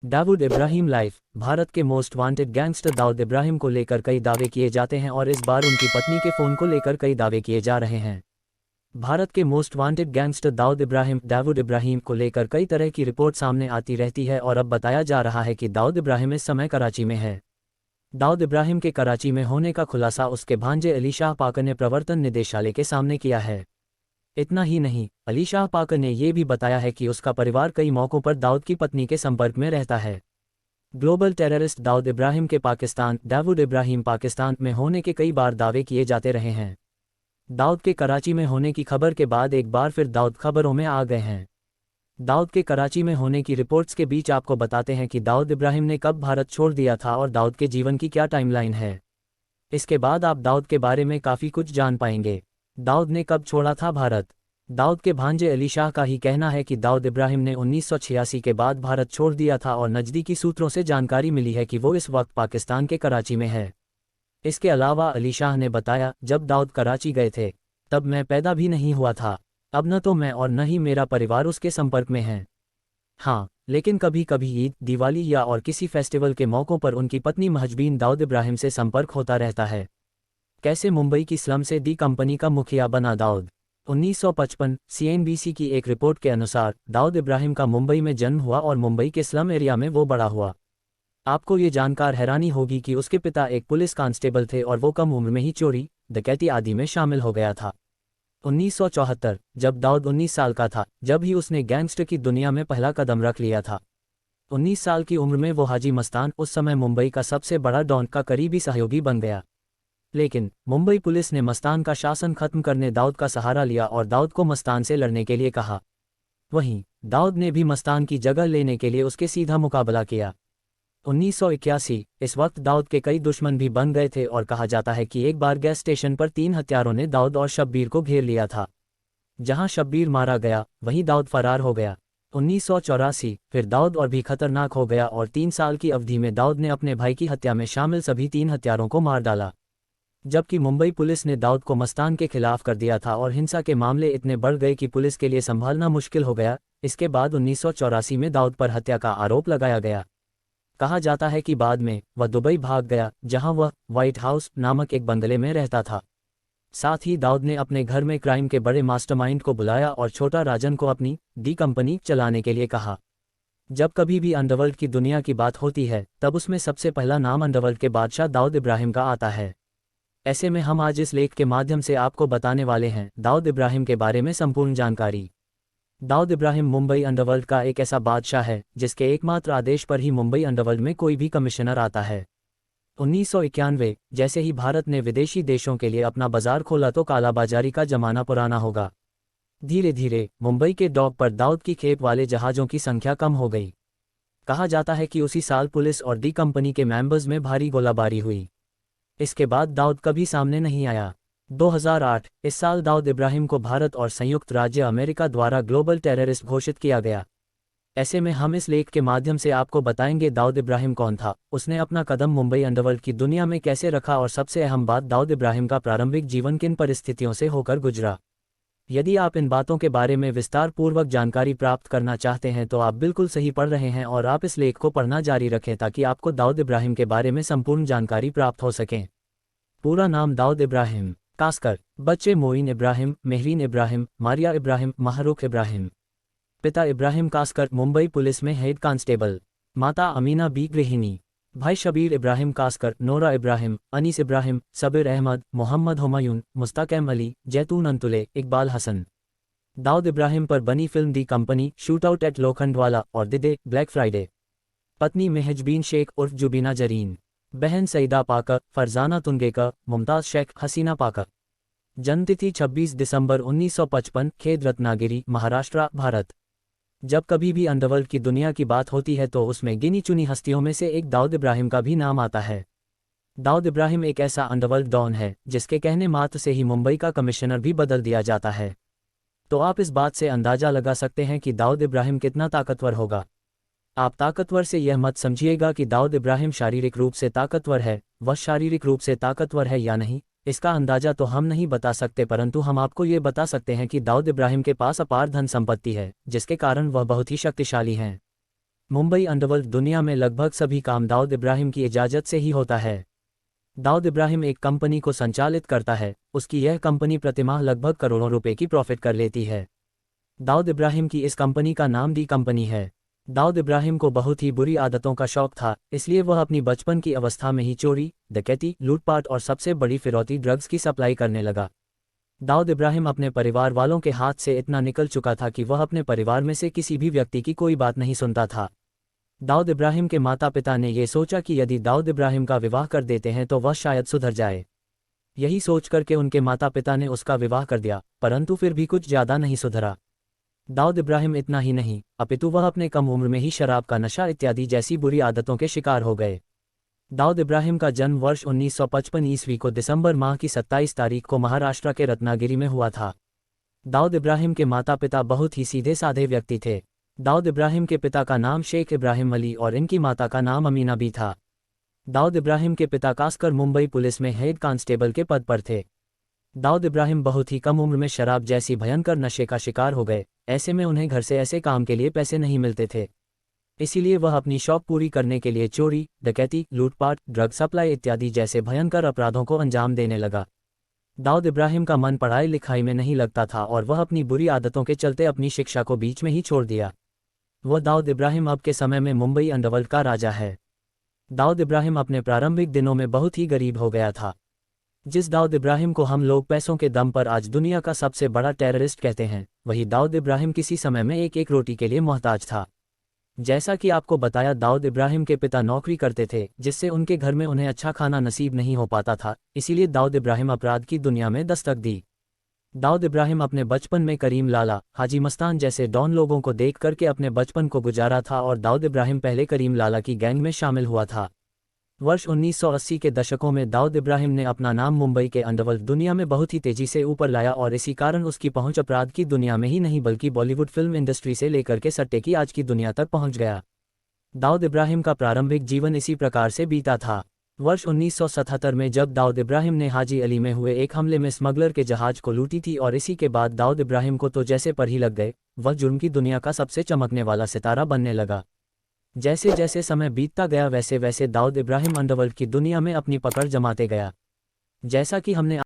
Dawood Ibrahim life. Bharat के most wanted gangster Dawood Ibrahim को लेकर कई दावे किए जाते हैं और इस बार उनकी पत्नी के फ़ोन को लेकर कई दावे किए जा रहे हैं। भारत के most wanted gangster Dawood Ibrahim को लेकर कई तरह की रिपोर्ट सामने आती रहती है और अब बताया जा रहा है कि दाऊद इब्राहिम इस समय कराची में है। दाऊद इब्राहिम के कराची में होने का खुलासा उसके भांजे अली शाह पाकर ने प्रवर्तन निदेशालय के सामने किया है। इतना ही नहीं, अली शाह पाकर ने ये भी बताया है कि उसका परिवार कई मौक़ों पर दाऊद की पत्नी के संपर्क में रहता है। ग्लोबल टेररिस्ट दाऊद इब्राहिम पाकिस्तान में होने के कई बार दावे किए जाते रहे हैं। दाऊद के कराची में होने की खबर के बाद एक बार फिर दाऊद खबरों में आ गए हैं। दाऊद के कराची में होने की रिपोर्ट्स के बीच आपको बताते हैं कि दाऊद इब्राहिम ने कब भारत छोड़ दिया था और दाऊद के जीवन की क्या टाइमलाइन है। इसके बाद आप दाऊद के बारे में काफ़ी कुछ जान पाएंगे। दाऊद ने कब छोड़ा था भारत। दाऊद के भांजे अली शाह का ही कहना है कि दाऊद इब्राहिम ने 1986 के बाद भारत छोड़ दिया था और नज़दीकी सूत्रों से जानकारी मिली है कि वो इस वक्त पाकिस्तान के कराची में है। इसके अलावा अली शाह ने बताया, जब दाऊद कराची गए थे तब मैं पैदा भी नहीं हुआ था। अब न तो मैं और न ही मेरा परिवार उसके संपर्क में है। हाँ, लेकिन कभी कभी ईद, दिवाली या और किसी फेस्टिवल के मौक़ों पर उनकी पत्नी महजबीन दाऊद इब्राहिम से संपर्क होता रहता है। कैसे मुंबई की स्लम से दी कंपनी का मुखिया बना दाऊद। 1955 CNBC की एक रिपोर्ट के अनुसार दाऊद इब्राहिम का मुंबई में जन्म हुआ और मुंबई के स्लम एरिया में वो बड़ा हुआ। आपको ये जानकर हैरानी होगी कि उसके पिता एक पुलिस कांस्टेबल थे और वो कम उम्र में ही चोरी, डकैती आदि में शामिल हो गया था। 1974 जब दाऊद 19 साल का था, जब ही उसने गैंगस्टर की दुनिया में पहला कदम रख लिया था। 19 साल की उम्र में वो हाजी मस्तान, उस समय मुंबई का सबसे बड़ा डॉन, का करीबी सहयोगी बन गया। लेकिन मुंबई पुलिस ने मस्तान का शासन खत्म करने दाऊद का सहारा लिया और दाऊद को मस्तान से लड़ने के लिए कहा। वहीं दाऊद ने भी मस्तान की जगह लेने के लिए उसके सीधा मुकाबला किया। 1981 इस वक्त दाऊद के कई दुश्मन भी बन गए थे और कहा जाता है कि एक बार गैस स्टेशन पर 3 हत्यारों ने दाऊद और शब्बीर को घेर लिया था। जहां शब्बीर मारा गया वहीं दाऊद फरार हो गया। 1984 फिर दाऊद और भी खतरनाक हो गया और 3 साल की अवधि में दाऊद ने अपने भाई की हत्या में शामिल सभी 3 हत्यारों को मार डाला। जबकि मुंबई पुलिस ने दाऊद को मस्तान के खिलाफ कर दिया था और हिंसा के मामले इतने बढ़ गए कि पुलिस के लिए संभालना मुश्किल हो गया। इसके बाद 1984 में दाऊद पर हत्या का आरोप लगाया गया। कहा जाता है कि बाद में वह दुबई भाग गया, जहां वह व्हाइट हाउस नामक एक बंगले में रहता था। साथ ही दाऊद ने अपने घर में क्राइम के बड़े मास्टरमाइंड को बुलाया और छोटा राजन को अपनी दी कंपनी चलाने के लिए कहा। जब कभी भी अंडरवर्ल्ड की दुनिया की बात होती है तब उसमें सबसे पहला नाम अंडरवर्ल्ड के बादशाह दाऊद इब्राहिम का आता है। ऐसे में हम आज इस लेख के माध्यम से आपको बताने वाले हैं दाऊद इब्राहिम के बारे में संपूर्ण जानकारी। दाऊद इब्राहिम मुंबई अंडरवर्ल्ड का एक ऐसा बादशाह है जिसके एकमात्र आदेश पर ही मुंबई अंडरवर्ल्ड में कोई भी कमिश्नर आता है। 1991 जैसे ही भारत ने विदेशी देशों के लिए अपना बाजार खोला तो कालाबाजारी का जमाना पुराना होगा। धीरे धीरे मुंबई के डॉक पर दाऊद की खेप वाले जहाज़ों की संख्या कम हो गई। कहा जाता है कि उसी साल पुलिस और दी कंपनी के मेंबर्स में भारी गोलाबारी हुई। इसके बाद दाऊद कभी सामने नहीं आया। 2008 इस साल दाऊद इब्राहिम को भारत और संयुक्त राज्य अमेरिका द्वारा ग्लोबल टेररिस्ट घोषित किया गया। ऐसे में हम इस लेख के माध्यम से आपको बताएंगे दाऊद इब्राहिम कौन था, उसने अपना कदम मुंबई अंडरवर्ल्ड की दुनिया में कैसे रखा और सबसे अहम बात, दाऊद इब्राहिम का प्रारंभिक जीवन किन परिस्थितियों से होकर गुजरा। यदि आप इन बातों के बारे में विस्तार पूर्वक जानकारी प्राप्त करना चाहते हैं तो आप बिल्कुल सही पढ़ रहे हैं और आप इस लेख को पढ़ना जारी रखें ताकि आपको दाऊद इब्राहिम के बारे में संपूर्ण जानकारी प्राप्त हो सके। पूरा नाम दाऊद इब्राहिम कास्कर। बच्चे मोइन इब्राहिम, मेहरीन इब्राहिम, मारिया इब्राहिम, महरूख इब्राहिम। पिता इब्राहिम कास्कर, मुंबई पुलिस में हेड कांस्टेबल। माता अमीना बी गृहिणी। भाई शबीर इब्राहिम कास्कर, नोरा इब्राहिम, अनीस इब्राहिम, सबीर अहमद, मोहम्मद हुमायून, मुस्तक़ैम अली, जैतून अंतुले, इकबाल हसन। दाऊद इब्राहिम पर बनी फिल्म दी कंपनी, शूटआउट एट लोखंडवाला और द डे, ब्लैक फ्राइडे। पत्नी मेहजबीन शेख उर्फ जुबीना जरीन। बहन सईदा पाकर, फरजाना तुंगेकर, मुमताज़ शेख, हसीना पाकर। जन्मतिथि 26 दिसंबर 1955, खेद रत्नागिरी, महाराष्ट्र, भारत। जब कभी भी अंडरवर्ल्ड की दुनिया की बात होती है तो उसमें गिनी चुनी हस्तियों में से एक दाऊद इब्राहिम का भी नाम आता है। दाऊद इब्राहिम एक ऐसा अंडरवर्ल्ड डॉन है जिसके कहने मात्र से ही मुंबई का कमिश्नर भी बदल दिया जाता है। तो आप इस बात से अंदाजा लगा सकते हैं कि दाऊद इब्राहिम कितना ताकतवर होगा। आप ताकतवर से यह मत समझिएगा कि दाऊद इब्राहिम शारीरिक रूप से ताकतवर है, वह शारीरिक रूप से ताकतवर है या नहीं, इसका अंदाजा तो हम नहीं बता सकते, परंतु हम आपको ये बता सकते हैं कि दाऊद इब्राहिम के पास अपार धन संपत्ति है जिसके कारण वह बहुत ही शक्तिशाली हैं। मुंबई अंडरवर्ल्ड दुनिया में लगभग सभी काम दाऊद इब्राहिम की इजाज़त से ही होता है। दाऊद इब्राहिम एक कंपनी को संचालित करता है, उसकी यह कंपनी प्रतिमाह लगभग करोड़ों रुपए की प्रॉफिट कर लेती है। दाऊद इब्राहिम की इस कंपनी का नाम दी कंपनी है। दाऊद इब्राहिम को बहुत ही बुरी आदतों का शौक था, इसलिए वह अपनी बचपन की अवस्था में ही चोरी, डकैती, लूटपाट और सबसे बड़ी फिरौती ड्रग्स की सप्लाई करने लगा। दाऊद इब्राहिम अपने परिवार वालों के हाथ से इतना निकल चुका था कि वह अपने परिवार में से किसी भी व्यक्ति की कोई बात नहीं सुनता था। दाऊद इब्राहिम के माता पिता ने ये सोचा कि यदि दाऊद इब्राहिम का विवाह कर देते हैं तो वह शायद सुधर जाए। यही सोच करके उनके माता पिता ने उसका विवाह कर दिया, परंतु फिर भी कुछ ज़्यादा नहीं सुधरा। दाऊद इब्राहिम इतना ही नहीं, अपितु वह अपने कम उम्र में ही शराब का नशा इत्यादि जैसी बुरी आदतों के शिकार हो गए। दाऊद इब्राहिम का जन्म वर्ष 1955 ईस्वी को दिसंबर माह की 27 तारीख को महाराष्ट्र के रत्नागिरी में हुआ था। दाऊद इब्राहिम के माता पिता बहुत ही सीधे साधे व्यक्ति थे। दाऊद इब्राहिम के पिता का नाम शेख इब्राहिम अली और इनकी माता का नाम अमीना भी था। दाऊद इब्राहिम के पिता खासकर मुंबई पुलिस में हेड कांस्टेबल के पद पर थे। दाऊद इब्राहिम बहुत ही कम उम्र में शराब जैसी भयंकर नशे का शिकार हो गए। ऐसे में उन्हें घर से ऐसे काम के लिए पैसे नहीं मिलते थे, इसीलिए वह अपनी शौक पूरी करने के लिए चोरी, डकैती, लूटपाट, ड्रग सप्लाई इत्यादि जैसे भयंकर अपराधों को अंजाम देने लगा। दाऊद इब्राहिम का मन पढ़ाई लिखाई में नहीं लगता था और वह अपनी बुरी आदतों के चलते अपनी शिक्षा को बीच में ही छोड़ दिया। वह दाऊद इब्राहिम अब के समय में मुंबई अंडरवर्ल्ड का राजा है। दाऊद इब्राहिम अपने प्रारंभिक दिनों में बहुत ही गरीब हो गया था। जिस दाऊद इब्राहिम को हम लोग पैसों के दम पर आज दुनिया का सबसे बड़ा टेररिस्ट कहते हैं, वही दाऊद इब्राहिम किसी समय में एक रोटी के लिए मोहताज था। जैसा कि आपको बताया, दाऊद इब्राहिम के पिता नौकरी करते थे, जिससे उनके घर में उन्हें अच्छा खाना नसीब नहीं हो पाता था, इसीलिए दाऊद इब्राहिम अपराध की दुनिया में दस्तक दी। दाऊद इब्राहिम अपने बचपन में करीम लाला, हाजी मस्तान जैसे डॉन लोगों को देख करके अपने बचपन को गुजारा था और दाऊद इब्राहिम पहले करीम लाला की गैंग में शामिल हुआ था। वर्ष 1980 के दशकों में दाऊद इब्राहिम ने अपना नाम मुंबई के अंडरवर्ल्ड दुनिया में बहुत ही तेजी से ऊपर लाया और इसी कारण उसकी पहुंच अपराध की दुनिया में ही नहीं बल्कि बॉलीवुड फिल्म इंडस्ट्री से लेकर के सट्टे की आज की दुनिया तक पहुंच गया। दाऊद इब्राहिम का प्रारंभिक जीवन इसी प्रकार से बीता था। वर्ष 1977 में जब दाऊद इब्राहिम ने हाजी अली में हुए एक हमले में स्मगलर के जहाज को लूटी थी और इसी के बाद दाऊद इब्राहिम को तो जैसे पर ही लग गए, वह जुर्म की दुनिया का सबसे चमकने वाला सितारा बनने लगा। जैसे जैसे समय बीतता गया वैसे वैसे दाऊद इब्राहिम अंडरवर्ल्ड की दुनिया में अपनी पकड़ जमाते गया। जैसा कि हमने